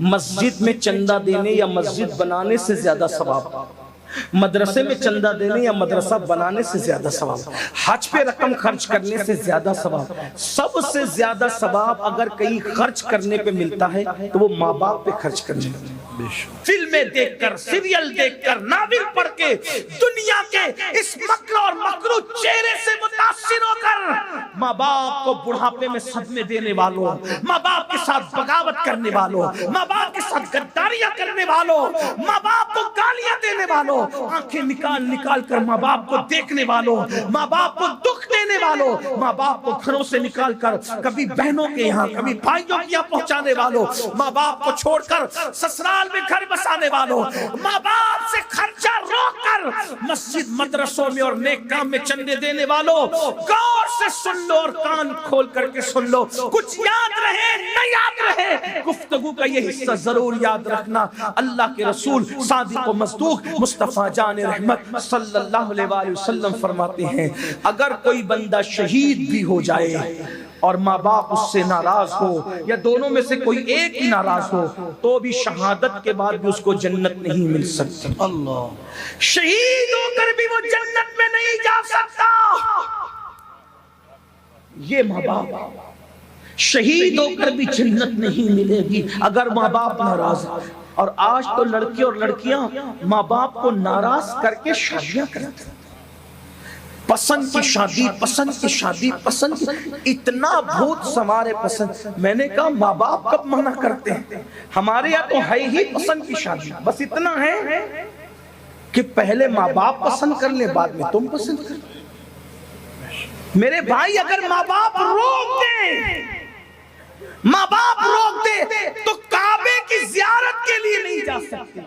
مسجد میں چندہ دینے یا مسجد بنانے سے زیادہ ثواب، مدرسے میں چندہ دینے یا مدرسہ بنانے سے زیادہ ثواب، حج پہ رقم خرچ کرنے سے زیادہ ثواب، سب سے زیادہ ثواب اگر کہیں خرچ کرنے پہ ملتا ہے تو وہ ماں باپ پہ خرچ کرنے پہ۔ فلمیں دیکھ کر، سیریل دیکھ کر، ناول پڑھ کے، دنیا کے اس مکر اور مکرو چہرے سے متاثر ہو کر ماں باپ کو بڑھاپے میں صدمے دینے والوں، ماں باپ کے ساتھ بغاوت کرنے والوں، ماں باپ کے ساتھ غداریاں کرنے والوں، ماں باپ کو گالیاں دینے والوں، آنکھیں نکال نکال کر ماں باپ کو دیکھنے والوں، ماں باپ کو دکھ دینے والوں، ماں باپ کو گھروں سے نکال کر کبھی بہنوں کے یہاں کبھی بھائیوں کے یہاں پہنچانے والوں، ماں باپ کو چھوڑ کر سسرال میں گھر بسانے والوں، ماں باپ سے خرچہ روک کر مسجد مدرسوں میں اور نیک کام میں چندے دینے والوں، غور سے سن لو اور کان کھول کر کے سن لو، کچھ یاد رہے نہ یاد رہے، گفتگو کا یہ حصہ ضرور یاد رکھنا۔ اللہ کے رسول صادق و مصدوق مصطفیٰ جان رحمت صلی اللہ علیہ وآلہ وسلم فرماتے ہیں اگر کوئی بندہ شہید بھی ہو جائے اور ماں باپ اس سے ناراض ہو یا دونوں میں سے کوئی ایک ہی ناراض ہو تو بھی شہادت کے بعد بھی اس کو جنت نہیں مل سکتی، اللہ شہید ہو کر بھی وہ جنت میں نہیں جا سکتا۔ یہ ماں باپ شہید ہو کر بھی جنت نہیں ملے گی اگر ماں باپ ناراض ہیں۔ اور آج تو لڑکی اور لڑکیاں ماں باپ کو ناراض کر کے شادیاں کرتے ہیں، پسند کی شادی، پسند کی شادی، پسند کی، اتنا بھوت سمارے پسند۔ میں نے کہا ماں باپ کب منع کرتے ہیں؟ ہمارے یہاں تو ہے ہی پسند کی شادی، بس اتنا ہے کہ پہلے ماں باپ پسند کر لیں بعد میں تم پسند کر لیں۔ میرے بھائی اگر ماں باپ روک دیں، ماں باپ روک دے تو کعبے کی زیارت کے لیے نہیں جا سکتے۔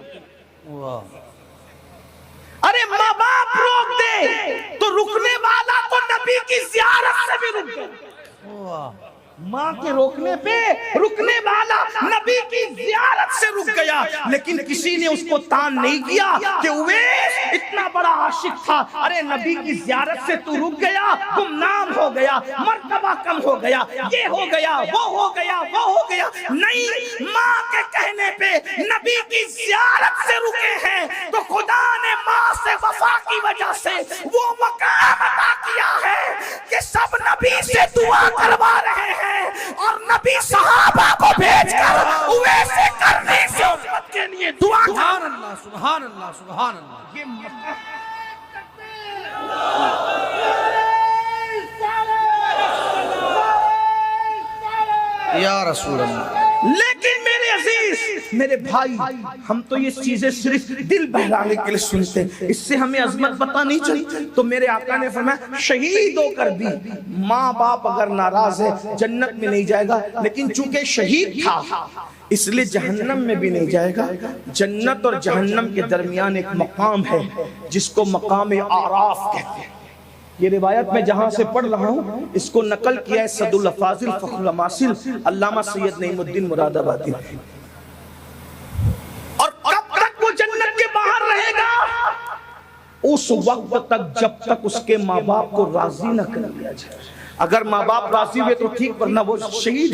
ارے ماں باپ روک دے تو رکنے والا تو نبی کی زیارت سے بھی رک گیا۔ ماں کے روکنے پہ رکنے والا نبی کی زیارت سے رک گیا، لیکن کسی نے اس کو تان نہیں کیا کہ اویس اتنا بڑا عاشق تھا، ارے نبی کی زیارت سے تو رک گیا، گمنام ہو گیا، مرتبہ کم ہو گیا، یہ ہو گیا، وہ ہو گیا، وہ ہو گیا۔ نہیں، ماں کے کہنے پہ نبی کی زیارت سے رکے ہیں تو خدا نے ماں سے وفا کی وجہ سے وہ مقام عطا کیا ہے کہ سب نبی سے دعا کروا رہے ہیں اور نبی صحابہ کو بھیج کر اویسے کرنے سے امت کے لیے دعا کر۔ سبحان اللہ، سبحان اللہ، سبحان اللہ۔ یہ یا رسول اللہ۔ لیکن میرے عزیز، میرے بھائی، ہم تو یہ چیزیں صرف دل بہلانے کے لیے سنتے ہیں، اس سے ہمیں عظمت پتہ نہیں چلی۔ تو میرے آقا نے فرمایا شہید ہو کر بھی ماں باپ اگر ناراض ہے جنت میں نہیں جائے گا، لیکن چونکہ شہید تھا اس لیے جہنم میں بھی نہیں جائے گا۔ جنت اور جہنم کے درمیان ایک مقام ہے جس کو مقام اعراف کہتے ہیں۔ یہ روایت میں جہاں سے پڑھ رہا ہوں اس کو نقل کیا ہے صد الافاضل فخر الاماثل علامہ سید نعیم الدین مراد آبادی نے۔ اور کب تک وہ جنت کے باہر رہے گا؟ اس وقت تک جب تک اس کے ماں باپ کو راضی نہ کر لیا جائے۔ اگر ماں باپ راضی ہوئے تو ٹھیک، ورنہ وہ شہید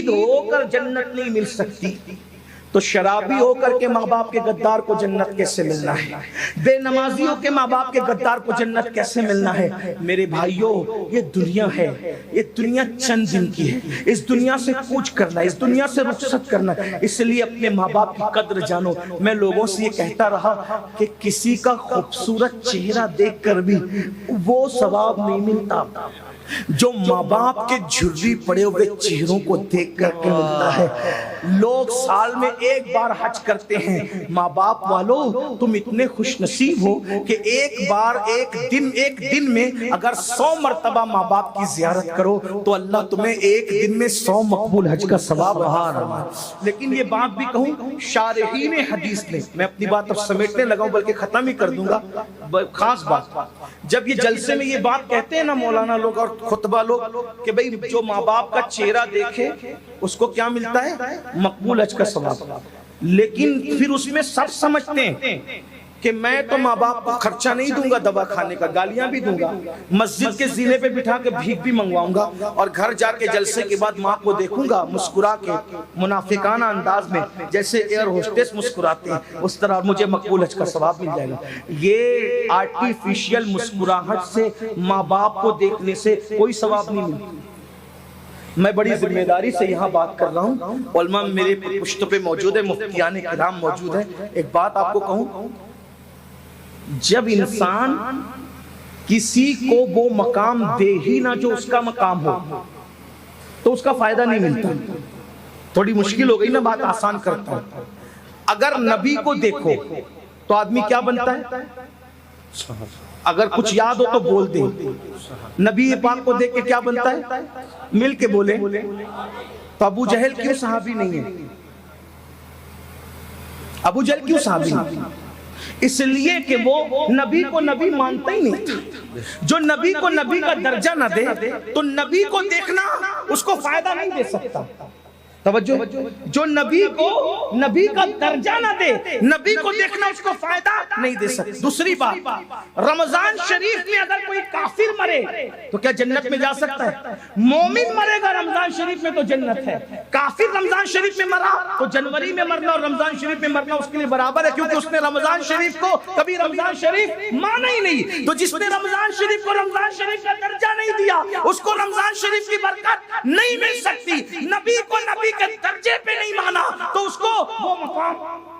ہو کر جنت نہیں مل سکتی۔ تو شرابی ہو کر کے ماں باپ کے غدار کو جنت کیسے ملنا ہے؟ بے نمازی ہو کے ماں باپ کے غدار کو جنت کیسے ملنا ہے؟ میرے بھائیوں، یہ دنیا ہے، یہ دنیا چند دن کی ہے، اس دنیا سے کوچ کرنا ہے، اس دنیا سے رخصت کرنا ہے، اس لیے اپنے ماں باپ کی قدر جانو۔ میں لوگوں سے یہ کہتا رہا کہ کسی کا خوبصورت چہرہ دیکھ کر بھی وہ ثواب نہیں ملتا جو ماں باپ کے جھری پڑے ہوئے چہروں کو دیکھ کر کے ملتا ہے۔ لوگ سال میں ایک بار حج کرتے ہیں، ماں باپ والوں تم اتنے خوش نصیب ہو کہ ایک بار ایک دن میں اگر 100 مرتبہ ماں باپ کی زیارت کرو تو اللہ تمہیں ایک دن میں 100 مقبول حج کا ثواب عطا فرمائے۔ لیکن یہ بات بھی کہوں، شارحین حدیث نے، میں اپنی بات اب سمیٹنے لگا ہوں بلکہ ختم ہی کر دوں گا، خاص بات، جب یہ جلسے میں یہ بات کہتے ہیں نا مولانا لوگ اور خطبہ لوگ کہ بھئی جو ماں باپ کا چہرہ دیکھے اس کو کیا ملتا ہے؟ مقبول حج کا ثواب۔ لیکن پھر اس میں سب سمجھتے ہیں کہ میں تو ماں باپ کو خرچہ نہیں دوں گا دوا کھانے کا، گالیاں بھی دوں گا، مسجد کے زینے پہ بٹھا کے بھیک بھی منگواؤں گا، اور گھر جا کے جلسے کے بعد ماں کو دیکھوں گا مسکرا کے منافقانہ انداز میں، جیسے ایئر ہوسٹس مسکراتے ہیں اس طرح مجھے مقبول حج کا ثواب مل جائے گا۔ یہ آرٹیفیشل مسکراہٹ سے ماں باپ کو دیکھنے سے کوئی ثواب نہیں ملتا۔ میں بڑی ذمہ داری سے یہاں بات کر رہا ہوں، علماء میرے پشتوں پہ موجود ہے، مفتیان کرام موجود ہیں۔ ایک بات آپ کو کہوں، جب انسان کسی کو وہ مقام دے ہی نہ جو اس کا مقام ہو تو اس کا فائدہ نہیں ملتا۔ تھوڑی مشکل ہو گئی نا، بات آسان کرتا ہوں۔ اگر نبی کو دیکھو تو آدمی کیا بنتا ہے؟ اگر کچھ یاد ہو تو بول دیں۔ نبی پاک کو دیکھ کے کیا بنتا ہے؟ مل کے بولے۔ تو ابو جہل کیوں صحابی نہیں ہے؟ ابو جہل کیوں صحابی نہیں؟ اس لیے کہ وہ نبی کو نبی مانتا ہی نہیں تھا۔ جو نبی کو نبی کا درجہ نہ دے تو نبی کو دیکھنا اس کو فائدہ نہیں دے سکتا۔ توجہ، جو نبی کو نبی کا درجہ نہ دے، نبی کو دیکھنا اس کو فائدہ نہیں دے سکتا۔ دوسری بات، رمضان شریف میں اگر کوئی کافر مرے تو کیا جنت میں جا سکتا ہے؟ مومن مرے گا رمضان شریف میں تو جنت ہے۔ کافر رمضان شریف میں مرا تو جنوری میں مرنا اور رمضان شریف میں مرنا اس کے لیے برابر ہے، کیونکہ اس نے رمضان شریف کو کبھی رمضان شریف مانا ہی نہیں۔ تو جس نے رمضان شریف کو رمضان شریف کا درجہ نہیں دیا اس کو رمضان شریف کی برکت نہیں مل سکتی۔ نبی کو نبی کے درجے پہ نہیں مانا تو اس کو وہ مقام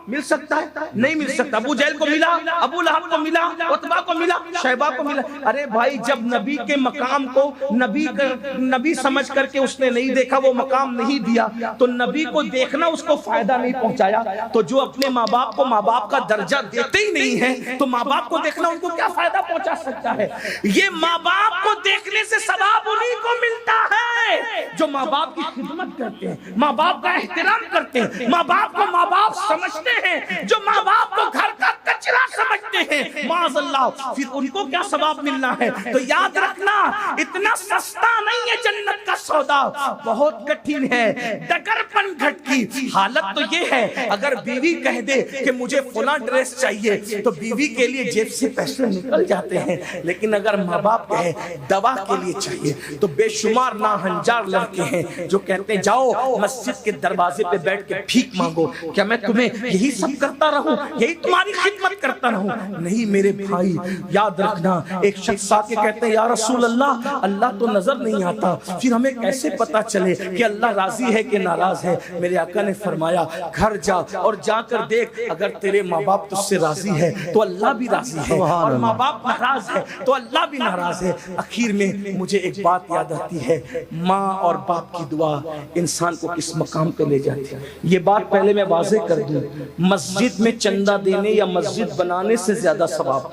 مل سکتا ہے؟ نہیں مل سکتا۔ ابو جہل کو ملا، ابو لہب کو ملا، عتبہ کو ملا، شیبہ کو ملا۔ ارے بھائی، جب نبی کے مقام کو نبی سمجھ کر کے اس نے نہیں دیکھا، وہ مقام نہیں دیا، تو نبی کو دیکھنا اس کو فائدہ نہیں پہنچایا۔ تو جو اپنے ماں باپ کو ماں باپ کا درجہ دیتے ہی نہیں ہیں تو ماں باپ کو دیکھنا ان کو کیا فائدہ پہنچا سکتا ہے؟ یہ ماں باپ کو دیکھنے سے ثواب انہیں کو ملتا ہے جو ماں باپ کی خدمت کرتے ہیں، ماں باپ کا احترام کرتے ہیں، ماں باپ کو ماں باپ سمجھتے ہیں، جو ماں باپ کو گھر کا کچرا سمجھتے ہیں، معاذ اللہ، پھر ان کو کیا ثواب ملنا ہے؟ تو یاد رکھنا، اتنا سستا نہیں ہے جنت کا سودا، بہت کٹھن ہے۔ ڈگر پن گھٹ کی حالت تو یہ ہے، اگر بیوی کہہ دے کہ مجھے فلاں ڈریس چاہیے تو بیوی کے لیے جیب سے پیسے نکل جاتے ہیں، لیکن اگر ماں باپ کہے دوا کے لیے چاہیے تو بے شمار ناہنجار لڑکے ہیں جو کہتے ہیں جاؤ مسجد کے دروازے پہ بیٹھ کے بھیک مانگو، کیا میں تمہیں یہی سب کرتا رہوں، یہی تمہاری خدمت کرتا رہوں؟ نہیں میرے بھائی، یاد رکھنا، ایک شخص آ کے کہتے ہیں یا رسول اللہ، اللہ تو نظر نہیں آتا، پھر ہمیں کیسے پتا چلے کہ اللہ راضی ہے کہ ناراض ہے؟ میرے آقا نے فرمایا گھر جا اور جا کر دیکھ، اگر تیرے ماں باپ تجھ سے راضی ہے تو اللہ بھی راضی ہے، اور ماں باپ ناراض ہے تو اللہ بھی ناراض ہے۔ اخیر میں مجھے ایک بات یاد آتی ہے، ماں اور باپ کی دعا انسان کو کس مقام پہ لے جاتی ہے۔ یہ بات پہلے میں واضح کر دوں، مسجد میں چندہ دینے یا مسجد بنانے سے زیادہ ثواب،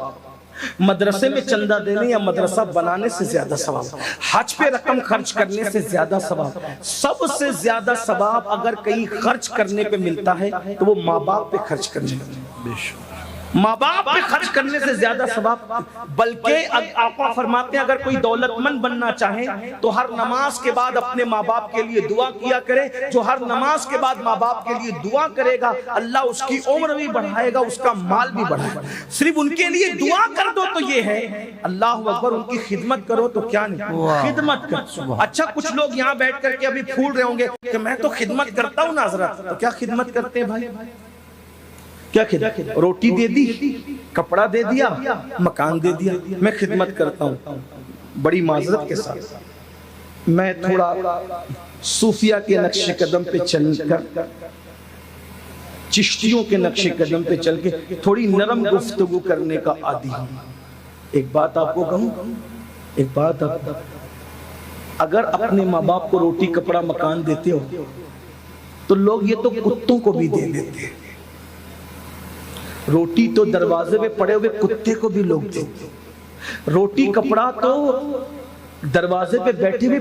مدرسے میں چندہ دینے یا مدرسہ بنانے سے زیادہ ثواب، حج پہ رقم خرچ کرنے سے زیادہ ثواب، سب سے زیادہ ثواب اگر کہیں خرچ کرنے پہ ملتا ہے تو وہ ماں باپ پہ خرچ کرنے پہ، ماں باپ پہ خرچ کرنے سے زیادہ ثواب۔ بلکہ آقا فرماتے ہیں اگر کوئی دولت مند بننا چاہے تو ہر نماز کے بعد اپنے ماں باپ کے لیے دعا کیا کرے۔ جو ہر نماز کے بعد ماں باپ کے لیے دعا کرے گا اللہ اس کی عمر بھی بڑھائے گا، اس کا مال بھی بڑھائے گا۔ صرف ان کے لیے دعا کر دو تو یہ ہے، اللہ اکبر، ان کی خدمت کرو تو کیا نہیں، خدمت کر۔ اچھا کچھ لوگ یہاں بیٹھ کر کے ابھی پھول رہے ہوں گے کہ میں تو خدمت کرتا ہوں نا حضرت، تو کیا خدمت کرتے ہیں بھائی؟ کیا خدمت؟ روٹی دے دی، کپڑا دے دیا، مکان دے دیا، میں خدمت کرتا ہوں۔ بڑی معذرت کے ساتھ میں تھوڑا صوفیہ کے نقش قدم پہ چل کر، چشتیوں کے نقش قدم پہ چل کے تھوڑی نرم گفتگو کرنے کا عادی ہوں۔ ایک بات آپ کو کہوں، ایک بات آپ، اگر اپنے ماں باپ کو روٹی کپڑا مکان دیتے ہو تو لوگ یہ تو کتوں کو بھی دے دیتے ہیں۔ روٹی تو دروازے پہ پڑے ہوئے کتے کو بھی لوگ دیتے، روٹی کپڑا تو دروازے پہ بیٹھے ہوئے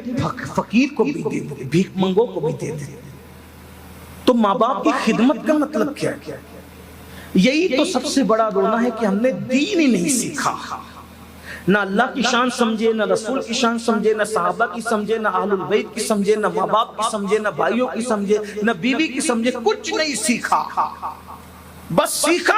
فقیر کو بھی دے دیتے، بھیک منگو کو بھی دے دیتے۔ تو ماں باپ کی خدمت کا مطلب کیا ہے؟ یہی تو سب سے بڑا رونا ہے کہ ہم نے دین ہی نہیں سیکھا، نہ اللہ کی شان سمجھے، نہ رسول کی شان سمجھے، نہ صحابہ کی سمجھے، نہ اہل البیت کی سمجھے، نہ ماں باپ کی سمجھے، نہ بھائیوں کی سمجھے، نہ بیوی کی سمجھے، کچھ نہیں سیکھا۔ بس سیکھا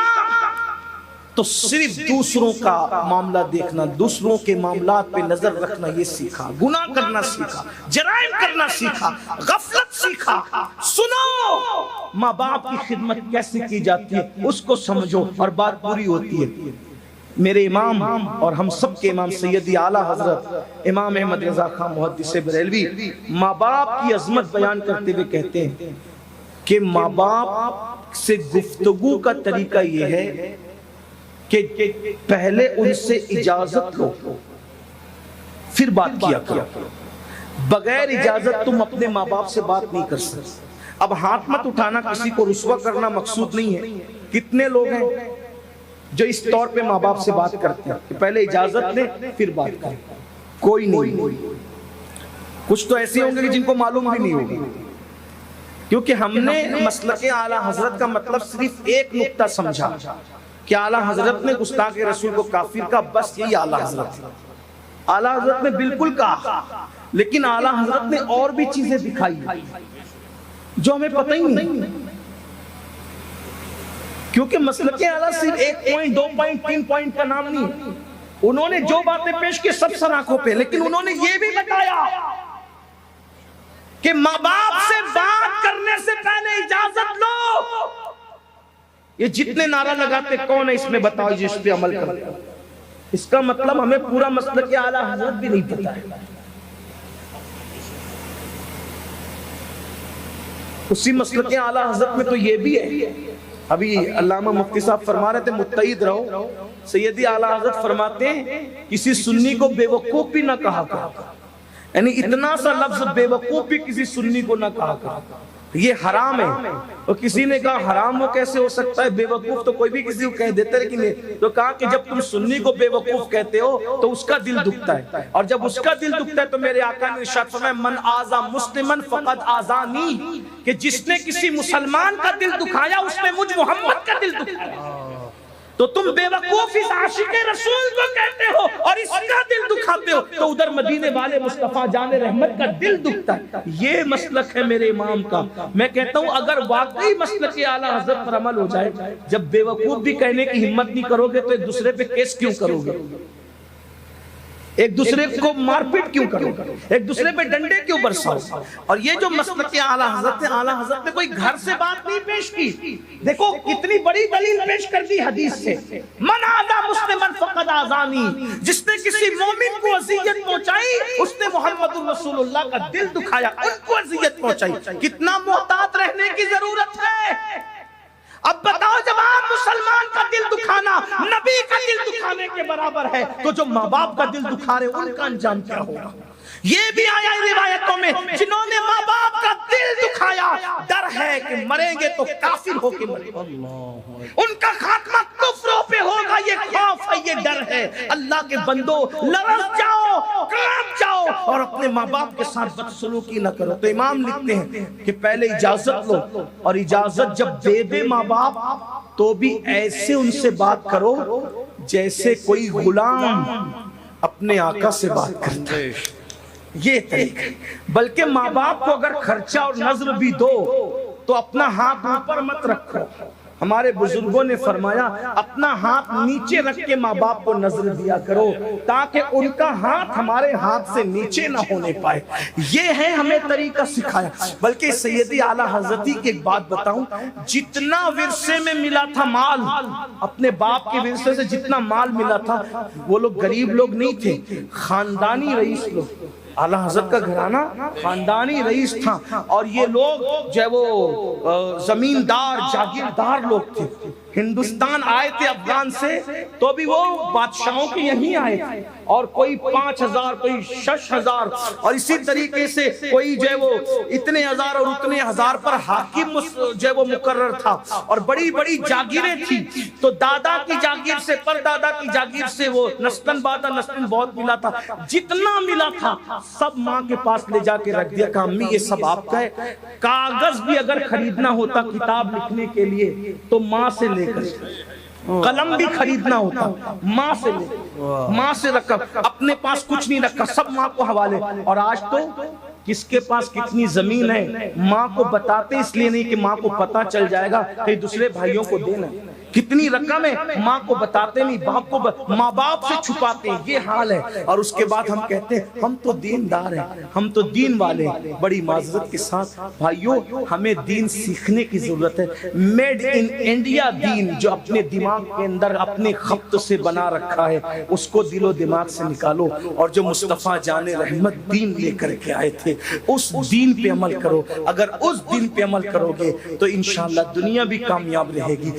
تو صرف دوسروں کا معاملہ دیکھنا، دوسروں کے معاملات پہ نظر رکھنا یہ سیکھا، گناہ کرنا سیکھا، جرائم کرنا سیکھا، غفلت سیکھا۔ سنو، ماں باپ کی خدمت کیسے کی جاتی ہے اس کو سمجھو اور بات پوری ہوتی ہے۔ میرے امام اور ہم سب کے امام سیدی اعلیٰ حضرت امام احمد رضا خان محدث بریلوی ماں باپ کی عظمت بیان کرتے ہوئے کہتے ہیں کہ ماں باپ سے گفتگو کا طریقہ یہ ہے کہ پہلے ان سے اجازت لو پھر بات کیا کرو۔ بغیر اجازت تم اپنے ماں باپ سے بات نہیں کر سکتے۔ اب ہاتھ مت اٹھانا، کسی کو رسوا کرنا مقصود نہیں ہے۔ کتنے لوگ ہیں جو اس طور پہ ماں باپ سے بات کرتے ہیں کہ پہلے اجازت لیں پھر بات کریں؟ کوئی نہیں۔ کچھ تو ایسے ہوں گے کہ جن کو معلوم بھی نہیں ہوگی، کیونکہ ہم نے مسلک اعلیٰ حضرت کا مطلب صرف ایک نقطہ سمجھا کہ اعلیٰ حضرت نے گستاخ رسول کو کافر کا، بس یہی اعلیٰ حضرت ہے۔ اعلیٰ حضرت نے بالکل کہا، لیکن اعلیٰ حضرت نے اور بھی چیزیں دکھائی جو ہمیں پتہ ہی نہیں، کیونکہ مسلک اعلیٰ صرف 1 پوائنٹ 2 پوائنٹ 3 پوائنٹ کا نام نہیں۔ انہوں نے جو باتیں پیش کی سب سراخوں پہ، لیکن انہوں نے یہ بھی بتایا کہ ماں باپ سے بات کرنے سے پہلے اجازت لو۔ یہ جتنے نعرہ لگاتے کون ہے اس میں بتاؤ جس پہ عمل کرتے ہیں؟ اس کا مطلب ہمیں پورا مسلک اعلیٰ حضرت بھی نہیں پتا ہے۔ اسی مسلک اعلیٰ حضرت میں تو یہ بھی ہے، ابھی علامہ مفتی صاحب فرما رہے تھے متعید رہو، سیدی اعلیٰ حضرت فرماتے ہیں کسی سنی کو بے وقوف بھی نہ کہا کرو، یعنی اتنا سا لفظ بے وقوف بھی کسی سنی کو نہ کہا کرو، یہ حرام ہے۔ اور کسی نے کہا حرام وہ کیسے ہو سکتا ہے، بے وقوف تو کوئی بھی کسی کو کہہ دیتا ہے، لیکن تو کہا کہ جب تم سنی کو بے وقوف کہتے ہو تو اس کا دل دکھتا ہے، اور جب اس کا دل دکھتا ہے تو میرے آقا نے ارشاد فرمایا من آذا مسلمن فقد آذانی، کہ جس نے کسی مسلمان کا دل دکھایا اس نے مجھ محمد کا دل دکھایا۔ تو تم بے وقوف اس عاشق رسول کو کہتے ہو اور اس کا دل دکھاتے ہو، تو ادھر مدینے والے مصطفیٰ جان رحمت کا دل دکھتا ہے۔ یہ مسلک ہے میرے امام کا۔ میں کہتا ہوں اگر واقعی مسلک اعلیٰ حضرت پر عمل ہو جائے، جب بے وقوف بھی کہنے کی ہمت نہیں کرو گے تو ایک دوسرے پہ کیس کیوں کرو گے، ایک دوسرے کو مار پیٹ کیوں کرو گے، ایک دوسرے پہ ڈنڈے کیوں برساؤ؟ اور یہ جو مسلک اعلیٰ حضرت ہے، اعلیٰ حضرت نے کوئی گھر سے بات نہیں پیش کی، دیکھو کتنی بڑی دلیل پیش کر دی حدیث سے، من آذا مسلمن فقد آذانی، جس نے کسی مومن کو اذیت پہنچائی اس نے محمد رسول اللہ کا دل دکھایا، ان کو اذیت پہنچائی۔ کتنا محتاط رہنے کی ضرورت ہے۔ اب بتاؤ جب آپ مسلمان کا دل دکھانا نبی کا دل دکھانے کے برابر ہے تو جو ماں باپ کا دل دکھا رہے ان کا انجام کیا ہوگا؟ یہ بھی آیا روایتوں میں جنہوں نے ماں باپ کا دل دکھایا ڈر ہے کہ مریں گے تو کافر ہو کے مریں گے، ان کا خاتمہ کفروں پہ ہوگا، یہ خوف ہے، یہ ڈر ہے۔ اللہ کے بندو لرز جاؤ، کانپ جاؤ اور اپنے ماں باپ کے ساتھ بدسلوکی نہ کرو۔ تو امام لکھتے ہیں کہ پہلے اجازت لو، اور اجازت جب دے دے ماں باپ تو بھی ایسے ان سے بات کرو جیسے کوئی غلام اپنے آقا سے بات کرتا ہے، یہ طریقہ۔ بلکہ ماں باپ کو اگر خرچہ اور نظر بھی دو تو اپنا ہاتھ اوپر مت رکھو۔ ہمارے بزرگوں نے فرمایا اپنا ہاتھ نیچے رکھ کے ماں باپ کو نظر دیا کرو تاکہ ان کا ہاتھ ہمارے ہاتھ سے نیچے نہ ہونے پائے۔ یہ ہے ہمیں طریقہ سکھایا۔ بلکہ سیدی اعلیٰ حضرت کی ایک بات بتاؤں، جتنا ورثے میں ملا تھا مال، اپنے باپ کے ورثے سے جتنا مال ملا تھا، وہ لوگ غریب لوگ نہیں تھے، خاندانی رئیس لوگ۔ اعلیٰ حضرت کا گھرانہ خاندانی رئیس تھا، اور یہ لوگ جو ہے وہ زمیندار جاگیردار لوگ تھے۔ ہندوستان آئے تھے افغان سے تو بھی وہ بادشاہوں کے یہیں آئے تھے، اور کوئی 5000 کوئی 6000 اور اسی طریقے سے کوئی جو ہے وہ اتنے ہزار اور اتنے ہزار پر حاکم جو ہے وہ مقرر تھا، اور بڑی بڑی جاگیریں تھی۔ تو دادا کی جاگیر سے پر دادا کی جاگیر سے وہ نسلن بعد نسلن بہت ملا تھا، جتنا ملا تھا سب ماں کے پاس لے جا کے رکھ دیا کہ امی یہ سب آپ کا ہے۔ کاغذ بھی اگر خریدنا ہوتا کتاب لکھنے کے لیے تو ماں سے لے کر، قلم بھی خریدنا ہوتا ماں سے لے، ماں سے رکھا، اپنے پاس کچھ نہیں رکھا، سب ماں کو حوالے۔ اور آج تو کس کے پاس کتنی زمین ہے ماں کو بتاتے اس لیے نہیں کہ ماں کو پتا چل جائے گا کہ دوسرے بھائیوں کو دینا۔ کتنی رقم ہے ماں کو بتاتے نہیں، باپ کو ماں باپ سے چھپاتے ہیں، یہ حال ہے۔ اور اس کے بعد ہم کہتے ہیں ہم تو دیندار ہیں، ہم تو دین والے ہیں۔ بڑی معذرت کے ساتھ بھائیوں، ہمیں دین سیکھنے کی ضرورت ہے۔ میڈ ان انڈیا دین جو اپنے دماغ کے اندر اپنے خط سے بنا رکھا ہے، اس کو دل و دماغ سے نکالو، اور جو مصطفیٰ جان رحمت دین لے کر کے آئے تھے اس دین پہ عمل کرو۔ اگر اس دین پہ عمل کرو گے تو انشاءاللہ دنیا بھی کامیاب رہے گی۔